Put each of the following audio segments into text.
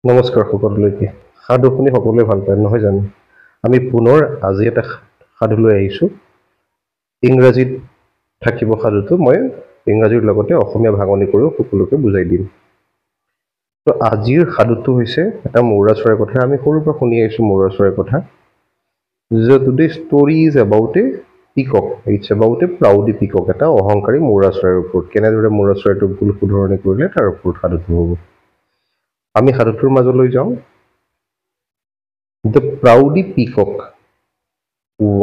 নমস্কাৰ সকলোলৈকে সাধু শুনি সকলোৱে ভাল পায় নহয় জানো আমি পুনৰ আজি এটা সাধু লৈ আহিছোঁ ইংৰাজীত থাকিব সাধুটো মই ইংৰাজীৰ লগতে অসমীয়া ভাঙনি কৰিও সকলোকে বুজাই দিম তো আজিৰ সাধুটো হৈছে এটা মৌৰা চৰাইৰ কথা আমি সৰুৰ পৰা শুনি আহিছোঁ মৌৰা চৰাইৰ কথা যে today story is about a peacock it's about এ প্ৰাউডি পিকক এটা অহংকাৰী মৌৰা চৰাইৰ ওপৰত কেনেদৰে মৌৰা চৰাইটোক ভুল শুধৰণি কৰিলে তাৰ ওপৰত সাধুটো হ'ব আমি সাধুটোৰ মাজলৈ যাওঁ The Proudy Peacock.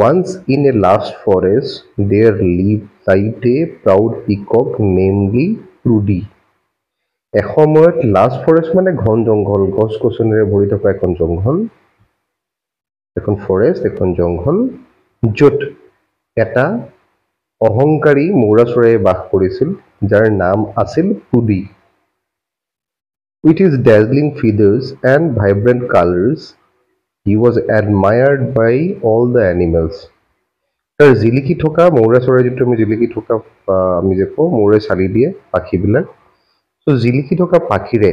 Once in a lush forest there lived a proud peacock namely Prudy. এসময়ত লাছ ফৰেষ্ট মানে ঘন জংঘল গছ গছনিৰে ভৰি থকা এখন জংঘল এখন ফৰেষ্ট এখন জংঘল য'ত এটা অহংকাৰী মৌৰা চৰাইয়ে বাস কৰিছিল যাৰ নাম আছিল প্ৰুডি With his dazzling feathers and vibrant colors, he was admired by all the animals. তাৰ জিলিকি থকা মৌৰা চৰাই যিটো আমি জিলিকি থকা আমি যে কওঁ মৌৰাই চালি দিয়ে পাখিবিলাক চ' জিলিকি থকা পাখিৰে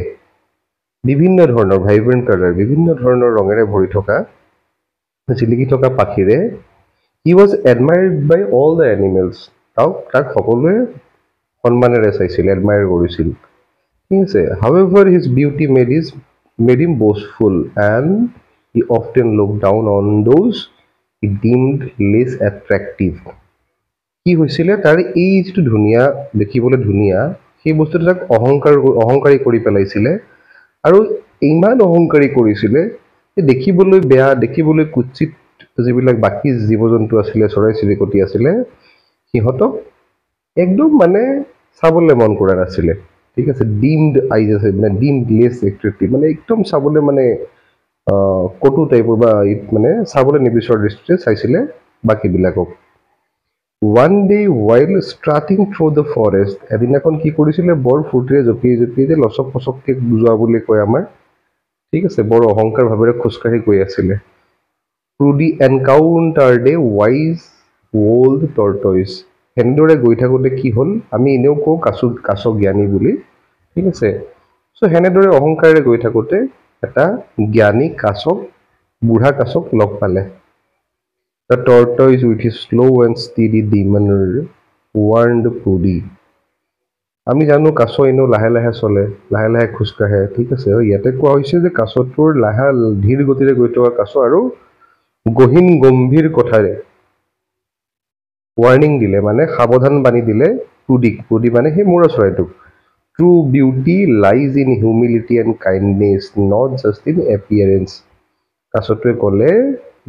বিভিন্ন ধৰণৰ ভাইব্ৰেণ্ট কালাৰ বিভিন্ন ধৰণৰ ৰঙেৰে ভৰি থকা জিলিকি থকা পাখিৰে he was admired by all the animals তাক সকলোৱে সন্মানেৰে চাইছিল এডমায়াৰ কৰিছিল ঠিক আছে however his beauty made him boastful and he often looked down on those he deemed less attractive কি হৈছিলে তাৰ এই যিটো ধুনীয়া দেখিবলৈ ধুনীয়া সেই বস্তুটো তাক অহংকাৰী কৰি পেলাইছিলে আৰু ইমান অহংকাৰী কৰিছিলে যে দেখিবলৈ বেয়া দেখিবলৈ কুচিত যিবিলাক বাকি জীৱ-জন্তু আছিলে চৰাই চিৰিকটি আছিলে সিহঁতক একদম মানে চাবলৈ মন কৰা নাছিলে ঠিক আছে ডিমড আইজ আছে মানে ডিমড লেছ এট্ৰেক্টিভ মানে একদম চাবলৈ মানে কটু টাইপৰ বা মানে চাবলৈ নিবিচাৰ দৃষ্টিৰে চাইছিলে বাকীবিলাকক One day while strutting through the forest এদিনাখন কি কৰিছিলে বৰ ফুৰ্তিৰে জপিয়াই জপিয়াই যে লচক পচককে যোৱা বুলি কয় আমাৰ ঠিক আছে বৰ অহংকাৰ ভাৱেৰে খোজকাঢ়ি গৈ আছিলে Prudy encountered a wise old tortoise হেনেদৰে গৈ থাকোঁতে কি হ'ল আমি এনেও কওঁ কাছ জ্ঞানী বুলি ঠিক আছে চ' হেনেদৰে অহংকাৰেৰে গৈ থাকোঁতে এটা জ্ঞানী কাছক বুঢ়া কাছক লগ পালে The tortoise with his slow and steady demeanor warned Prudy. আমি জানো কাছ এনেও লাহে লাহে চলে লাহে লাহে খোজকাঢ়ে ঠিক আছে ইয়াতে কোৱা হৈছে যে কাছটোৰ লাহে ধীৰ গতিৰে গৈ থকা কাছ আৰু গহীন গম্ভীৰ কথাৰে ৱাৰ্নিং দিলে মানে সাৱধান বাণী দিলে প্ৰুডি মানে সেই মৌৰা চৰাইটোক True beauty lies in humility and kindness, not just in appearance. কাছটোৱে ক'লে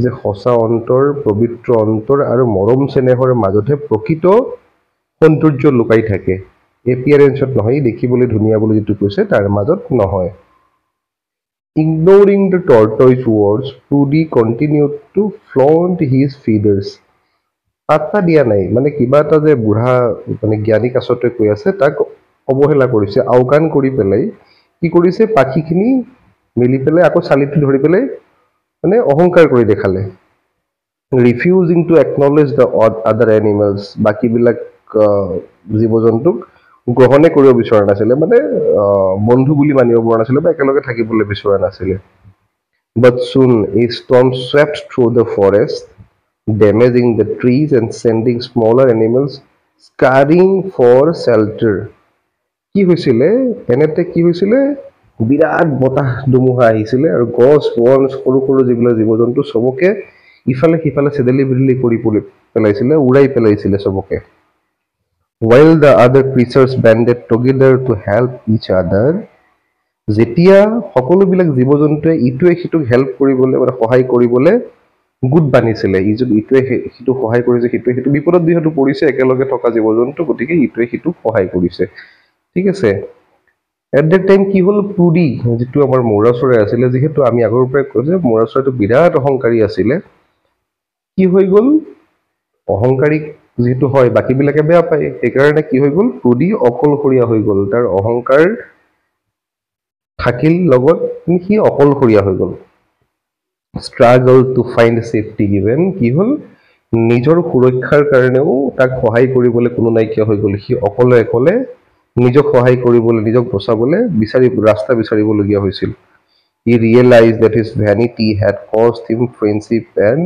যে সঁচা অন্তৰ পবিত্ৰ অন্তৰ আৰু মৰম চেনেহৰ মাজতহে প্ৰকৃত সৌন্দৰ্য লুকাই থাকে এপিয়াৰেন্সত নহয় দেখিবলৈ ধুনীয়া বুলি যিটো কৈছে তাৰ মাজত নহয় Ignoring the tortoise words, Prudy continued to flaunt his feathers. পাত্তা দিয়া নাই মানে কিবা এটা যে বুঢ়া মানে জ্ঞানী কাছটোৱে কৈ আছে তাক অৱহেলা কৰিছে আওকাণ কৰি পেলাই কি কৰিছে পাখিখিনি মিলি পেলাই আকৌ চালিটো ধৰি পেলাই মানে অহংকাৰ কৰি দেখালে refusing to acknowledge the other animals বাকীবিলাক জীৱ-জন্তুক গ্ৰহণে কৰিব বিচৰা নাছিলে মানে বন্ধু বুলি মানিব পৰা নাছিলে বা একেলগে থাকিবলৈ বিচৰা নাছিলে But soon a storm swept through the forest damaging the trees and sending smaller animals scurrying for shelter কি হৈছিলে এনেতে কি হৈছিলে বিৰাট বতাহ ধুমুহা আহিছিলে আৰু গছ বন সৰু সৰু যিবিলাক জীৱ-জন্তু সবকে ইফালে সিফালে চেদেলি বিদলি কৰি পেলাইছিলে উৰাই পেলাইছিলে সবকে while the other creatures banded together to help each other যেতিয়া সকলোবিলাক জীৱ-জন্তুৱে ইটোৱে সিটোক হেল্প কৰিবলৈ মানে সহায় কৰিবলৈ গুড বানিছিলে ইটোৱে সিটো সহায় কৰিছে সিটোৱে সিটো বিপদত যিহেতু পৰিছে একেলগে থকা জীৱ-জন্তু গতিকে ইটোৱে সিটোক সহায় কৰিছে ঠিক আছে এট দ্যাট টাইম কি হ'ল প্ৰুডি যিটো আমাৰ মৌৰা চৰাই আছিলে যিহেতু আমি আগৰ পৰাই কৈছে মৌৰা চৰাইটো বিৰাট অহংকাৰী আছিলে কি হৈ গ'ল অহংকাৰী যেটো হয় বাকিবিলাকে বেয়া পায় সেইকাৰণে কি হৈ গ'ল প্ৰুডি অকলশৰীয়া হৈ গ'ল তাৰ অহংকাৰ থাকিল লগত সি অকলশৰীয়া হৈ গ'ল struggle to find safety given কি হ'ল নিজৰ সুৰক্ষাৰ কাৰণেও তাক সহায় কৰিবলৈ কোনো নাইকিয়া হৈ গ'ল সি অকলে নিজক সহায় কৰিবলৈ নিজক বচাবলৈ ৰাস্তা বিচাৰিবলগীয়া হৈছিল He realized that his vanity had cost him friendship and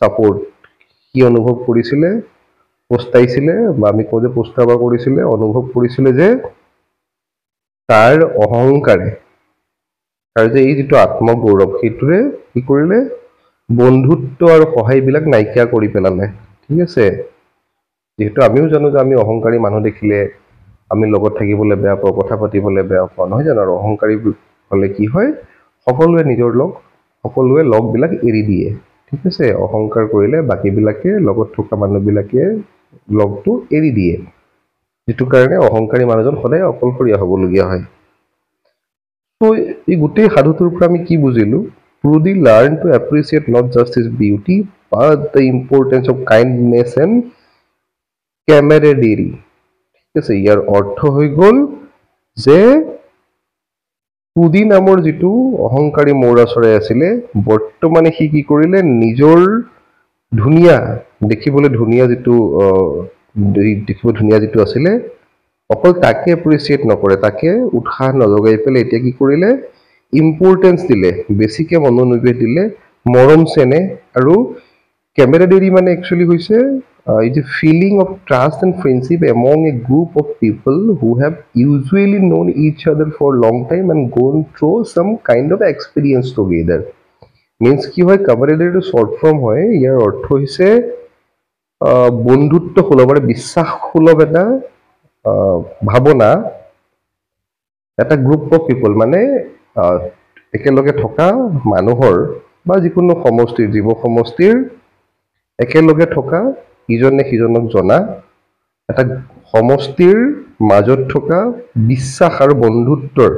support. সি অনুভৱ কৰিছিলে, পস্তাইছিলে, বা আমি কওঁ যে পস্তাবা কৰিছিলে, অনুভৱ কৰিছিলে যে তাৰ অহংকাৰে, তাৰ যে এই যিটো আত্মগৌৰৱ, সেইটোৰে কি কৰিলে, বন্ধুত্ব আৰু সহায়বিলাক নাইকিয়া কৰি পেলালে। ঠিক আছে, যিহেতু আমিও জানো যে আমি অহংকাৰী মানুহ দেখিলে আমি লগত থাকিবলৈ বেয়া পাওঁ, কথা পাতিবলৈ বেয়া পাওঁ, নহয় জানো? আৰু অহংকাৰী হ'লে কি হয়, সকলোৱে নিজৰ সকলোৱে লগবিলাক এৰি দিয়ে। ঠিক আছে, অহংকাৰ কৰিলে বাকীবিলাকে, লগত থকা মানুহবিলাকে লগটো এৰি দিয়ে, যিটো কাৰণে অহংকাৰী মানুহজন সদায় অকলশৰীয়া হ'বলগীয়া হয়। তো এই গোটেই সাধুটোৰ পৰা আমি কি বুজিলো? Prudhi learned to appreciate not just his beauty but the importance of kindness and camaraderie. ঠিক আছে, ইয়াৰ অৰ্থ হৈ গ'ল যে প্ৰুডি নামৰ যিটো অহংকাৰী মৌৰা চৰাই আছিলে, বৰ্তমানে সি কি কৰিলে, নিজৰ ধুনীয়া, দেখিবলৈ ধুনীয়া যিটো আছিলে, অকল তাকে এপ্ৰিচিয়েট নকৰে, তাকে উৎসাহ নজগাই পেলাই এতিয়া কি কৰিলে, ইম্পৰ্টেঞ্চ দিলে, বেছিকে মনোনিৱেশ দিলে, মৰম চেনেহ আৰু camaraderie মানে একচুৱেলি হৈছে এই যে feeling of trust and friendship among a group of people who have usually known each other for long time and gone through some kind of experience together. Means কি হয়, camaraderie শ্বৰ্ট ফৰ্ম হয়, ইয়াৰ অৰ্থ হৈছে বন্ধুত্ব সুলভ, বিশ্বাস সুলভ এটা ভাৱনা, এটা গ্ৰুপ অফ পিপল মানে একেলগে থকা মানুহৰ বা যিকোনো সমষ্টিৰ, জীৱ সমষ্টিৰ একেলগে থকা, ইজনে সিজনক জনা, এটা সমষ্টিৰ মাজত থকা বিশ্বাস আৰু বন্ধুত্বৰ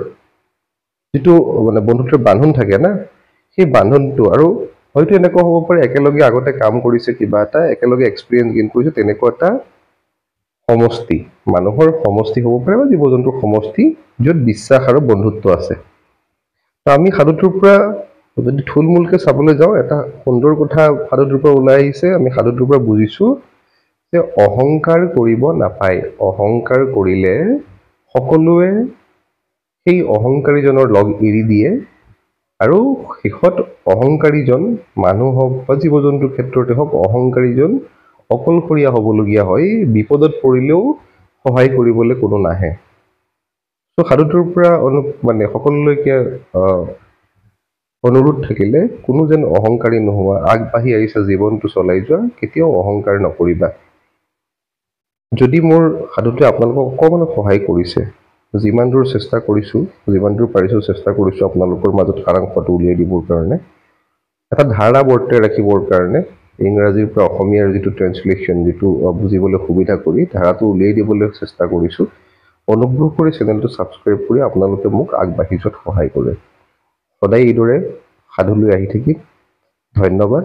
যিটো মানে বন্ধুত্বৰ বান্ধোন থাকে না, সেই বান্ধোনটো, আৰু হয়তো এনেকুৱা হ'ব পাৰে একেলগে আগতে কাম কৰিছে, কিবা এটা একেলগে এক্সপিৰিয়েঞ্চ গেইন কৰিছে, তেনেকুৱা এটা সমষ্টি, মানুহৰ সমষ্টি হ'ব পাৰে বা জীৱ জন্তুৰ সমষ্টি, য'ত বিশ্বাস আৰু বন্ধুত্ব আছে। আমি সাধুটোৰ পৰা যদি থুলমূলকৈ চাবলৈ যাওঁ, এটা সুন্দৰ কথা সাধুটোৰ পৰা ওলাই আহিছে। আমি সাধুটোৰ পৰা বুজিছোঁ যে অহংকাৰ কৰিব নাপায়, অহংকাৰ কৰিলে সকলোৱে সেই অহংকাৰীজনৰ লগ এৰি দিয়ে, আৰু শেষত অহংকাৰীজন, মানুহ হওক বা জীৱ জন্তুৰ ক্ষেত্ৰতে হওক, অহংকাৰীজন অকলশৰীয়া হ'বলগীয়া হয়, বিপদত পৰিলেও সহায় কৰিবলৈ কোনো নাহে। ত' সাধুটোৰ পৰা মানে সকলোলৈকে অনুৰোধ থাকিলে, কোনো যেন অহংকাৰী নোহোৱা, আগবাঢ়ি আহিছে জীৱনটো চলাই যোৱা, কেতিয়াও অহংকাৰ নকৰিবা। যদি মোৰ সাধুটোৱে আপোনালোকক অকণমান সহায় কৰিছে, যিমান দূৰ চেষ্টা কৰিছোঁ, যিমান দূৰ পাৰিছোঁ চেষ্টা কৰিছোঁ আপোনালোকৰ মাজত সাৰাংশটো উলিয়াই দিবৰ কাৰণে, এটা ধাৰণা বৰ্তাই ৰাখিবৰ কাৰণে, ইংৰাজীৰ পৰা অসমীয়াৰ যিটো ট্ৰেঞ্চলেশ্যন, যিটো বুজিবলৈ সুবিধা কৰি ধাৰাটো উলিয়াই দিবলৈ চেষ্টা কৰিছোঁ। অনুগ্ৰহ কৰি চেনেলটো ছাবস্ক্ৰাইব কৰি আপোনালোকে মোক আগবাঢ়ি যোৱাত সহায় কৰে। সদায় এইদৰে সাধুলৈ আহি থাকিম। ধন্যবাদ।